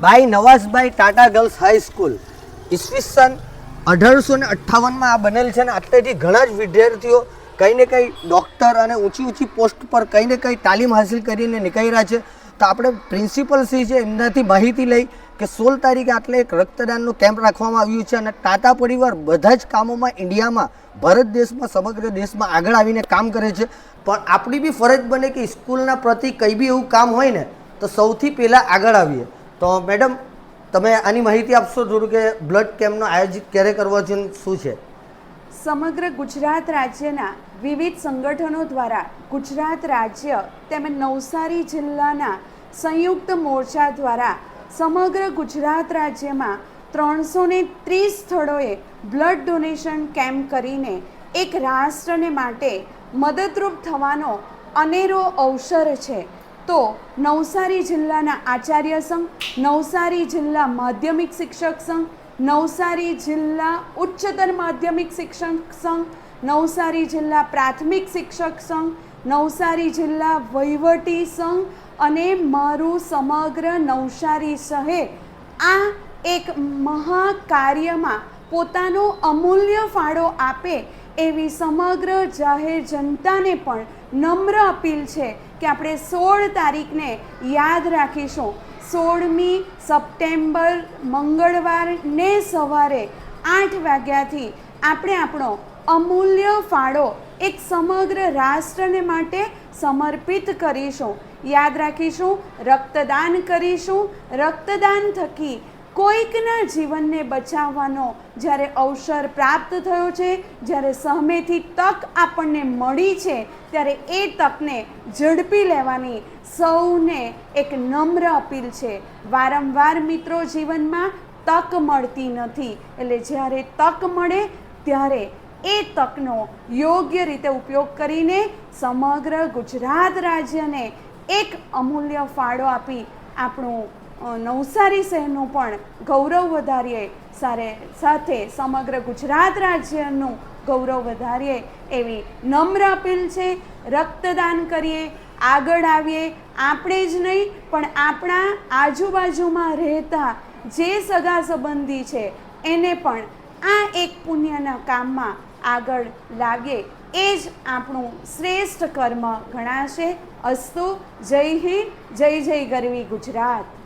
ભાઈ Navazbhai Tata girls high school ઈસવીસન 1858 આ બનેલ છે ને અત્યારથી ઘણા જ વિદ્યાર્થીઓ કંઈ ને કંઈ ડૉક્ટર અને ઊંચી પોસ્ટ પર કંઈ ને કંઈ તાલીમ હાસિલ કરીને નીકળ્યા છે. તો આપણે પ્રિન્સિપલ શ્રી છે એમનાથી માહિતી લઈ કે 16 તારીખે આટલે એક રક્તદાનનું કેમ્પ રાખવામાં આવ્યું છે અને ટાટા પરિવાર બધા જ કામોમાં ઇન્ડિયામાં ભારત દેશમાં સમગ્ર દેશમાં આગળ આવીને કામ કરે છે. પણ આપણી બી ફરજ બને કે સ્કૂલના પ્રતિ કંઈ બી એવું કામ હોય ને તો સૌથી પહેલાં આગળ આવીએ. તો મેડમ તમે આની માહિતી આપશો થોડું કે બ્લડ કેમ્પનો આયોજિત ક્યારે કરવો છે શું છે? સમગ્ર ગુજરાત રાજ્યના વિવિધ સંગઠનો દ્વારા ગુજરાત રાજ્ય તેમજ નવસારી જિલ્લાના સંયુક્ત મોરચા દ્વારા સમગ્ર ગુજરાત રાજ્યમાં 330 સ્થળોએ બ્લડ ડોનેશન કેમ્પ કરીને એક રાષ્ટ્રને માટે મદદરૂપ થવાનો અનેરો અવસર છે. તો નવસારી જિલ્લાના આચાર્ય સંઘ, નવસારી જિલ્લા માધ્યમિક શિક્ષક સંઘ, નવસારી જિલ્લા ઉચ્ચતર માધ્યમિક શિક્ષક સંઘ, નવસારી જિલ્લા પ્રાથમિક શિક્ષક સંઘ, નવસારી જિલ્લા વહીવટી સંઘ અને મારું સમગ્ર નવસારી શહેર આ એક મહાકાર્યમાં પોતાનો અમૂલ્ય ફાળો આપે એવી સમગ્ર જાહેર જનતાને પણ નમ્ર અપીલ છે કે આપણે 16 તારીખને યાદ રાખીશું. 16મી સપ્ટેમ્બર મંગળવારને સવારે 8 વાગ્યાથી આપણે આપણો અમૂલ્ય ફાળો એક સમગ્ર રાષ્ટ્રને માટે સમર્પિત કરીશું. યાદ રાખીશું, રક્તદાન કરીશું. રક્તદાન થકી કોઈકના જીવનને બચાવવાનો જ્યારે અવસર પ્રાપ્ત થયો છે, જ્યારે સામેથી તક આપણને મળી છે, ત્યારે એ તકને ઝડપી લેવાની સૌને એક નમ્ર અપીલ છે. વારંવાર મિત્રો જીવનમાં તક મળતી નથી, એટલે જ્યારે તક મળે ત્યારે એ તકનો યોગ્ય રીતે ઉપયોગ કરીને સમગ્ર ગુજરાત રાજ્યને એક અમૂલ્ય ફાળો આપી આપણું નવસારી શહેરનું પણ ગૌરવ વધારીએ, સાથે સમગ્ર ગુજરાત રાજ્યનું ગૌરવ વધારીએ એવી નમ્ર અપીલ છે. રક્તદાન કરીએ, આગળ આવીએ. આપણે જ નહીં પણ આપણા આજુબાજુમાં રહેતા જે સગા સંબંધી છે એને પણ આ એક પુણ્યના કામમાં આગળ લાવીએ એ જ આપણું શ્રેષ્ઠ કર્મ ગણાશે. અસ્તુ. જય હિન્દ, જય જય ગરવી ગુજરાત.